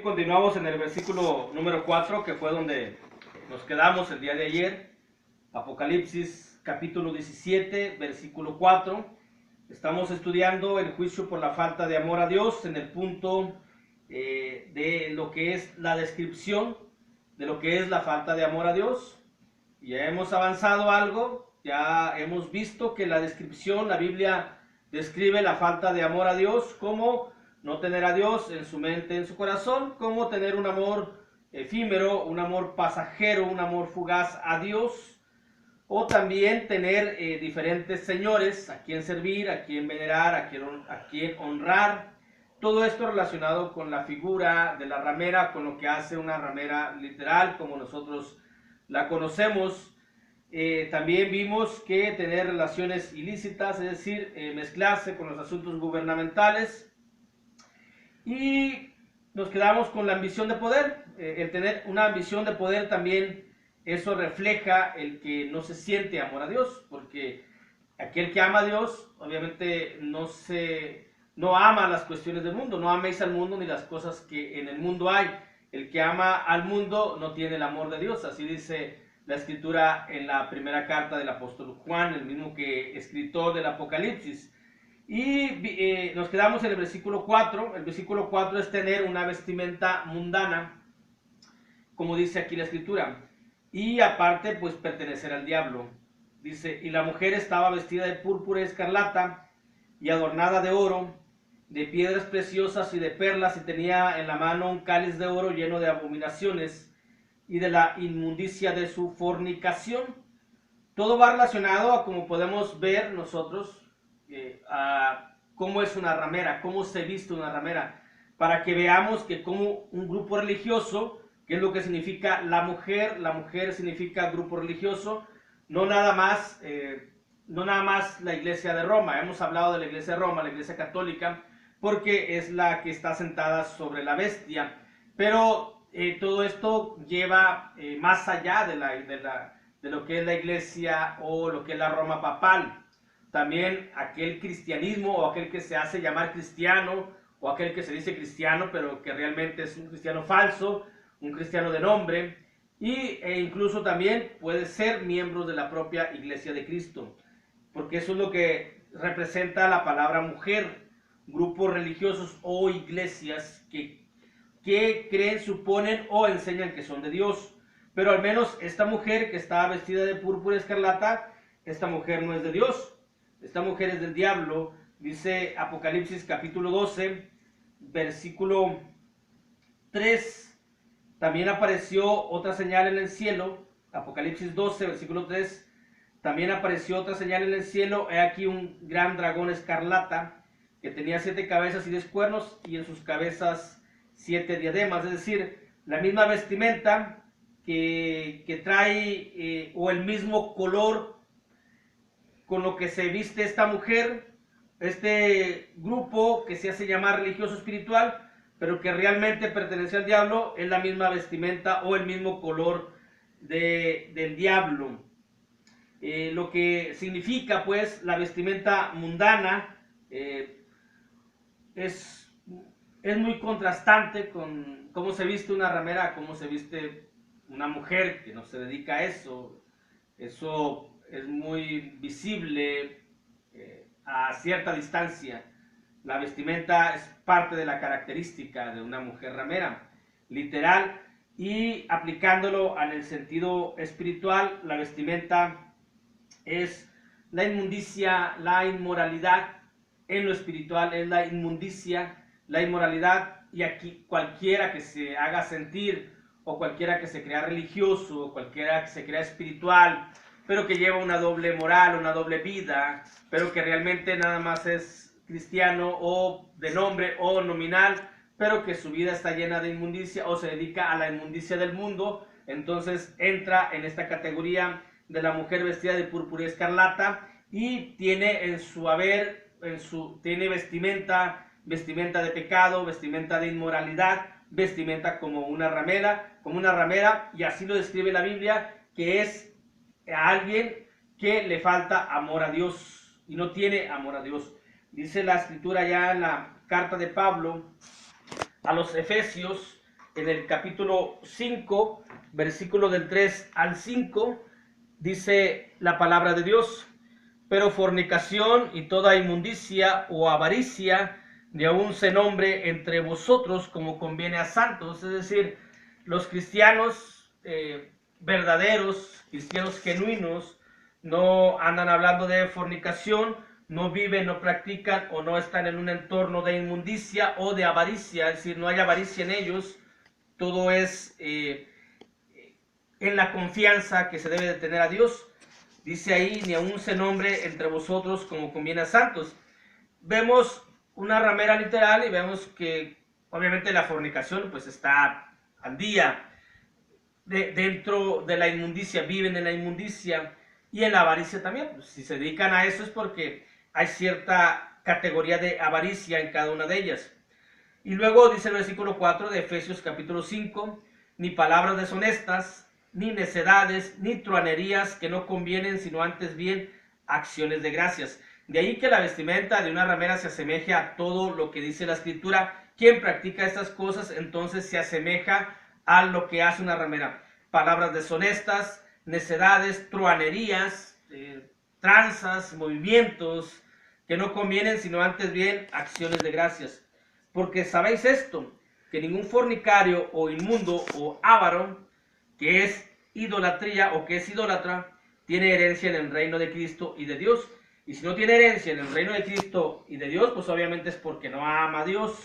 continuamos en el versículo número 4, que fue donde nos quedamos el día de ayer. Apocalipsis capítulo 17, versículo 4. Estamos estudiando el juicio por la falta de amor a Dios en el punto de lo que es la descripción de lo que es la falta de amor a Dios. Ya hemos avanzado algo, ya hemos visto que la descripción, la Biblia describe la falta de amor a Dios como no tener a Dios en su mente, en su corazón, como tener un amor efímero, un amor pasajero, un amor fugaz a Dios, o también tener diferentes señores a quien servir, a quien venerar, a quien honrar. Todo esto relacionado con la figura de la ramera, con lo que hace una ramera literal, como nosotros la conocemos. También vimos que tener relaciones ilícitas, es decir, mezclarse con los asuntos gubernamentales. Y nos quedamos con la ambición de poder. El tener una ambición de poder también, eso refleja el que no se siente amor a Dios, porque aquel que ama a Dios obviamente no ama las cuestiones del mundo. No améis al mundo ni las cosas que en el mundo hay. El que ama al mundo no tiene el amor de Dios. Así dice la escritura en la primera carta del apóstol Juan, el mismo que escritor del Apocalipsis. Y nos quedamos en el versículo 4. El versículo 4 es tener una vestimenta mundana, como dice aquí la escritura. Y aparte, pues pertenecer al diablo. Dice, y la mujer estaba vestida de púrpura y escarlata y adornada de oro, de piedras preciosas y de perlas, y tenía en la mano un cáliz de oro lleno de abominaciones y de la inmundicia de su fornicación. Todo va relacionado a, como podemos ver nosotros, a cómo es una ramera, cómo se viste una ramera, para que veamos que como un grupo religioso, que es lo que significa la mujer significa grupo religioso, no nada más la iglesia de Roma. Hemos hablado de la iglesia de Roma, la iglesia católica, porque es la que está sentada sobre la bestia, pero todo esto lleva más allá de lo que es la iglesia o lo que es la Roma papal. También aquel cristianismo o aquel que se hace llamar cristiano o aquel que se dice cristiano pero que realmente es un cristiano falso, un cristiano de nombre, e incluso también puede ser miembro de la propia iglesia de Cristo, porque eso es lo que representa la palabra mujer. Grupos religiosos o iglesias que creen, suponen o enseñan que son de Dios. Pero al menos esta mujer que está vestida de púrpura y escarlata, esta mujer no es de Dios. Esta mujer es del diablo. Dice Apocalipsis capítulo 12, versículo 3. También apareció otra señal en el cielo. Apocalipsis 12, versículo 3. También apareció otra señal en el cielo. He aquí un gran dragón escarlata que tenía 7 cabezas y 10 cuernos, y en sus cabezas 7 diademas. Es decir, la misma vestimenta que trae, o el mismo color con lo que se viste esta mujer, este grupo que se hace llamar religioso espiritual, pero que realmente pertenece al diablo, es la misma vestimenta o el mismo color del diablo. Lo que significa pues la vestimenta mundana es muy contrastante con cómo se viste una ramera, cómo se viste una mujer que no se dedica a eso. Eso es muy visible a cierta distancia. La vestimenta es parte de la característica de una mujer ramera, literal, y aplicándolo en el sentido espiritual, la vestimenta es la inmundicia, la inmoralidad. En lo espiritual es la inmundicia, la inmoralidad, y aquí cualquiera que se haga sentir, o cualquiera que se crea religioso, o cualquiera que se crea espiritual, pero que lleva una doble moral, una doble vida, pero que realmente nada más es cristiano o de nombre o nominal, pero que su vida está llena de inmundicia o se dedica a la inmundicia del mundo, entonces entra en esta categoría de la mujer vestida de púrpura y escarlata, y tiene en su haber, tiene vestimenta de pecado, vestimenta de inmoralidad, vestimenta como una ramera, y así lo describe la Biblia, que es a alguien que le falta amor a Dios y no tiene amor a Dios. Dice la escritura ya en la carta de Pablo a los Efesios, en el capítulo 5, versículo del 3 al 5, dice la palabra de Dios: pero fornicación y toda inmundicia o avaricia ni aun se nombre entre vosotros como conviene a santos. Es decir, los cristianos verdaderos, cristianos genuinos, no andan hablando de fornicación, no viven, no practican o no están en un entorno de inmundicia o de avaricia. Es decir, no hay avaricia en ellos. Todo es en la confianza que se debe de tener a Dios. Dice ahí, ni aun se nombre entre vosotros como conviene a santos. Vemos una ramera literal y vemos que obviamente la fornicación pues está al día. Dentro de la inmundicia, viven en la inmundicia, y en la avaricia también. Pues, si se dedican a eso es porque hay cierta categoría de avaricia en cada una de ellas. Y luego dice el versículo 4 de Efesios capítulo 5, ni palabras deshonestas, ni necedades, ni truanerías que no convienen, sino antes bien acciones de gracias. De ahí que la vestimenta de una ramera se asemeje a todo lo que dice la Escritura. Quien practica estas cosas entonces se asemeja a lo que hace una ramera. Palabras deshonestas, necedades, truanerías, tranzas, movimientos que no convienen, sino antes bien acciones de gracias. Porque sabéis esto, que ningún fornicario o inmundo o avaro, que es idolatría o que es idólatra, tiene herencia en el reino de Cristo y de Dios. Y si no tiene herencia en el reino de Cristo y de Dios, pues obviamente es porque no ama a Dios.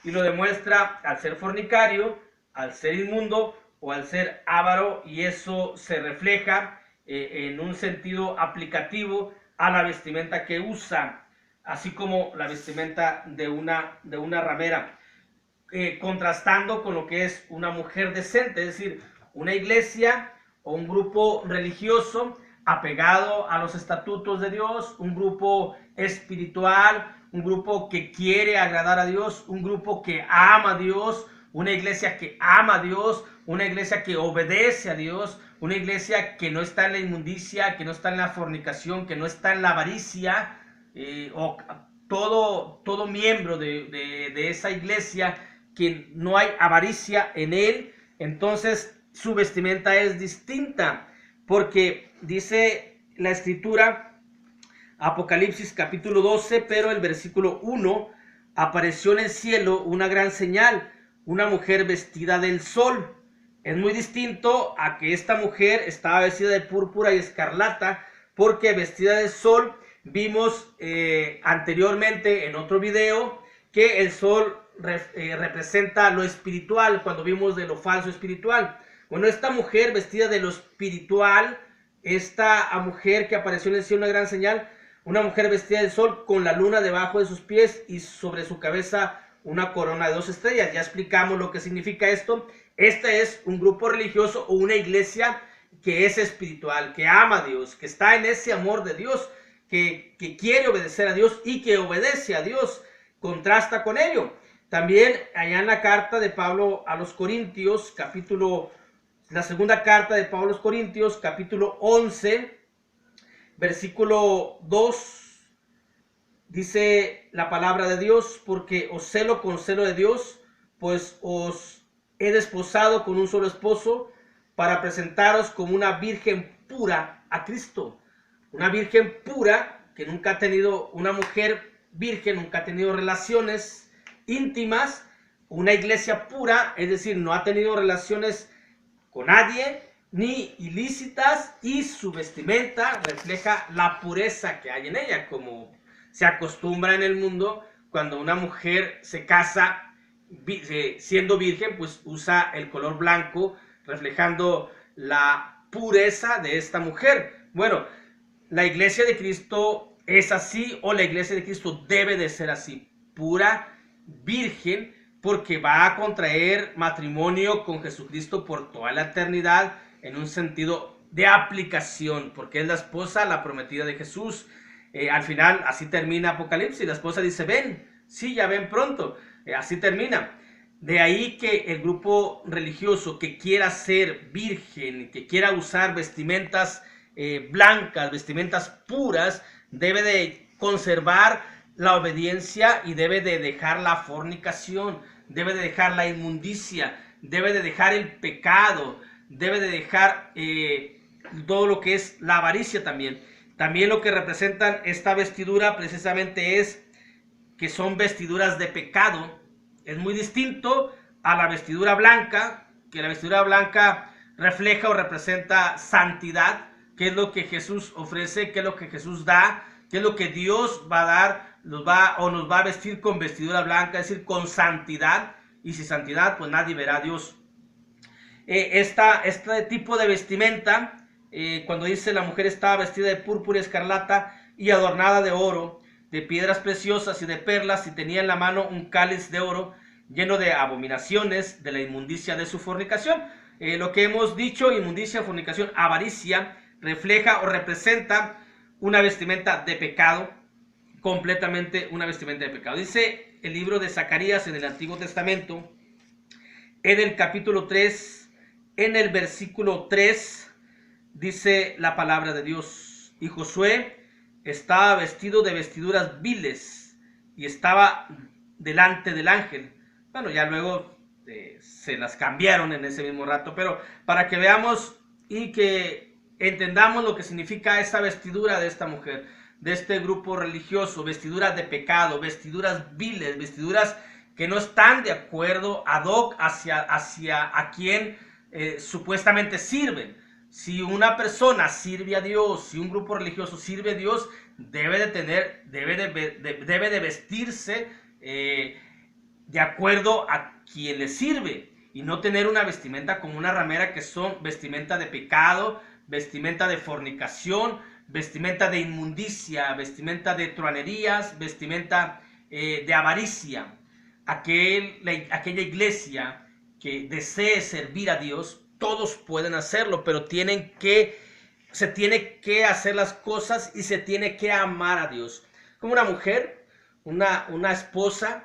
Y lo demuestra al ser fornicario, al ser inmundo o al ser avaro, y eso se refleja en un sentido aplicativo a la vestimenta que usa, así como la vestimenta de una ramera, contrastando con lo que es una mujer decente, es decir, una iglesia o un grupo religioso apegado a los estatutos de Dios, un grupo espiritual, un grupo que quiere agradar a Dios, un grupo que ama a Dios, una iglesia que ama a Dios, una iglesia que obedece a Dios, una iglesia que no está en la inmundicia, que no está en la fornicación, que no está en la avaricia, o todo miembro de esa iglesia que no hay avaricia en él. Entonces su vestimenta es distinta, porque dice la Escritura, Apocalipsis capítulo 12, pero el versículo 1, apareció en el cielo una gran señal, una mujer vestida del sol. Es muy distinto a que esta mujer estaba vestida de púrpura y escarlata, porque vestida de sol vimos anteriormente en otro video que el sol representa lo espiritual, cuando vimos de lo falso espiritual. Bueno, esta mujer vestida de lo espiritual, esta mujer que apareció en el cielo una gran señal, una mujer vestida del sol con la luna debajo de sus pies y sobre su cabeza una corona de 2 estrellas. Ya explicamos lo que significa esto. Este es un grupo religioso o una iglesia que es espiritual, que ama a Dios, que está en ese amor de Dios, que quiere obedecer a Dios y que obedece a Dios. Contrasta con ello. También allá en la carta de Pablo a los Corintios, la segunda carta de Pablo a los Corintios, capítulo 11, versículo 2, dice la palabra de Dios: porque os celo con celo de Dios, pues os he desposado con un solo esposo, para presentaros como una virgen pura a Cristo. Una virgen pura que nunca ha tenido, una mujer virgen, nunca ha tenido relaciones íntimas, una iglesia pura, es decir, no ha tenido relaciones con nadie, ni ilícitas, y su vestimenta refleja la pureza que hay en ella, como se acostumbra en el mundo cuando una mujer se casa siendo virgen, pues usa el color blanco, reflejando la pureza de esta mujer. Bueno, la iglesia de Cristo es así, o la iglesia de Cristo debe de ser así, pura, virgen, porque va a contraer matrimonio con Jesucristo por toda la eternidad, en un sentido de aplicación, porque es la esposa, la prometida de Jesús. Al final, así termina Apocalipsis. La esposa dice: ven, sí, ya ven pronto. Así termina. De ahí que el grupo religioso que quiera ser virgen, que quiera usar vestimentas blancas, vestimentas puras, debe de conservar la obediencia y debe de dejar la fornicación, debe de dejar la inmundicia, debe de dejar el pecado, debe de dejar todo lo que es la avaricia también. También lo que representan esta vestidura precisamente es que son vestiduras de pecado. Es muy distinto a la vestidura blanca, que la vestidura blanca refleja o representa santidad, que es lo que Jesús ofrece, que es lo que Jesús da, que es lo que Dios va a dar, nos va a vestir con vestidura blanca, es decir, con santidad, y sin santidad pues nadie verá a Dios. Este tipo de vestimenta, cuando dice la mujer estaba vestida de púrpura y escarlata y adornada de oro, de piedras preciosas y de perlas, y tenía en la mano un cáliz de oro lleno de abominaciones, de la inmundicia de su fornicación. Lo que hemos dicho, inmundicia, fornicación, avaricia, refleja o representa una vestimenta de pecado, completamente una vestimenta de pecado. Dice el libro de Zacarías en el Antiguo Testamento, en el capítulo 3, en el versículo 3, dice la palabra de Dios: y Josué estaba vestido de vestiduras viles y estaba delante del ángel. Bueno, ya luego se las cambiaron en ese mismo rato, pero para que veamos y que entendamos lo que significa esta vestidura de esta mujer, de este grupo religioso, vestiduras de pecado, vestiduras viles, vestiduras que no están de acuerdo ad hoc hacia a quien supuestamente sirven. Si una persona sirve a Dios, si un grupo religioso sirve a Dios, debe de vestirse de acuerdo a quien le sirve, y no tener una vestimenta como una ramera, que son vestimenta de pecado, vestimenta de fornicación, vestimenta de inmundicia, vestimenta de truanerías, vestimenta de avaricia. Aquella iglesia que desee servir a Dios, todos pueden hacerlo, pero se tiene que hacer las cosas y se tiene que amar a Dios. Como una mujer, una esposa,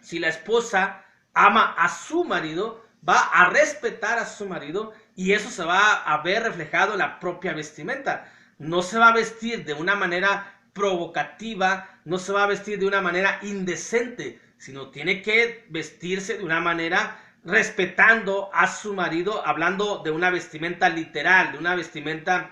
si la esposa ama a su marido, va a respetar a su marido, y eso se va a ver reflejado en la propia vestimenta. No se va a vestir de una manera provocativa, no se va a vestir de una manera indecente, sino tiene que vestirse de una manera respetando a su marido, hablando de una vestimenta literal, de una vestimenta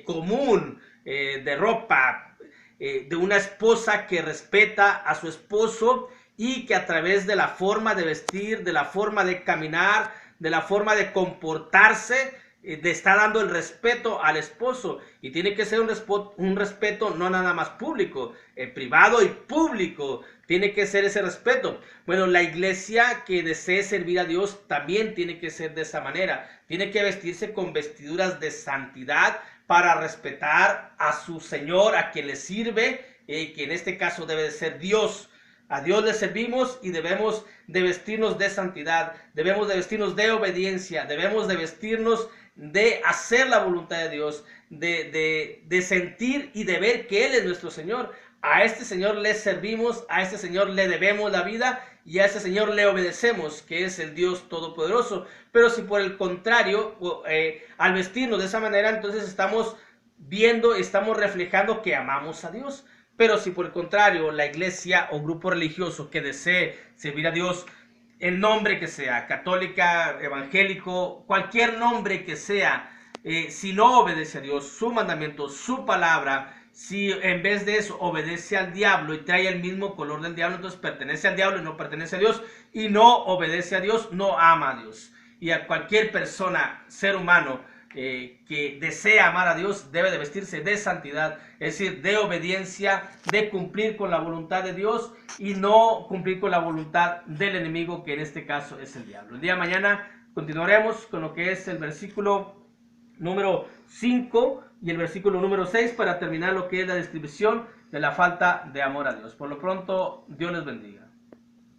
común, de ropa, de una esposa que respeta a su esposo, y que a través de la forma de vestir, de la forma de caminar, de la forma de comportarse, le está dando el respeto al esposo. Y tiene que ser un respeto no nada más público, privado y público. Tiene que ser ese respeto. Bueno, la iglesia que desee servir a Dios también tiene que ser de esa manera. Tiene que vestirse con vestiduras de santidad para respetar a su Señor, a quien le sirve, que en este caso debe de ser Dios. A Dios le servimos y debemos de vestirnos de santidad, debemos de vestirnos de obediencia, debemos de vestirnos de hacer la voluntad de Dios, de sentir y de ver que Él es nuestro Señor. A este Señor le servimos, a este Señor le debemos la vida, y a este Señor le obedecemos, que es el Dios Todopoderoso. Pero si por el contrario, al vestirnos de esa manera, entonces estamos viendo, estamos reflejando que amamos a Dios. Pero si por el contrario la iglesia o grupo religioso que desee servir a Dios, el nombre que sea, católica, evangélico, cualquier nombre que sea, si no obedece a Dios, su mandamiento, su palabra, si en vez de eso obedece al diablo y trae el mismo color del diablo, entonces pertenece al diablo y no pertenece a Dios, y no obedece a Dios, no ama a Dios. Y a cualquier persona, ser humano, que desea amar a Dios, debe de vestirse de santidad, es decir, de obediencia, de cumplir con la voluntad de Dios y no cumplir con la voluntad del enemigo, que en este caso es el diablo. El día de mañana continuaremos con lo que es el versículo número 5 y el versículo número 6 para terminar lo que es la descripción de la falta de amor a Dios. Por lo pronto, Dios les bendiga.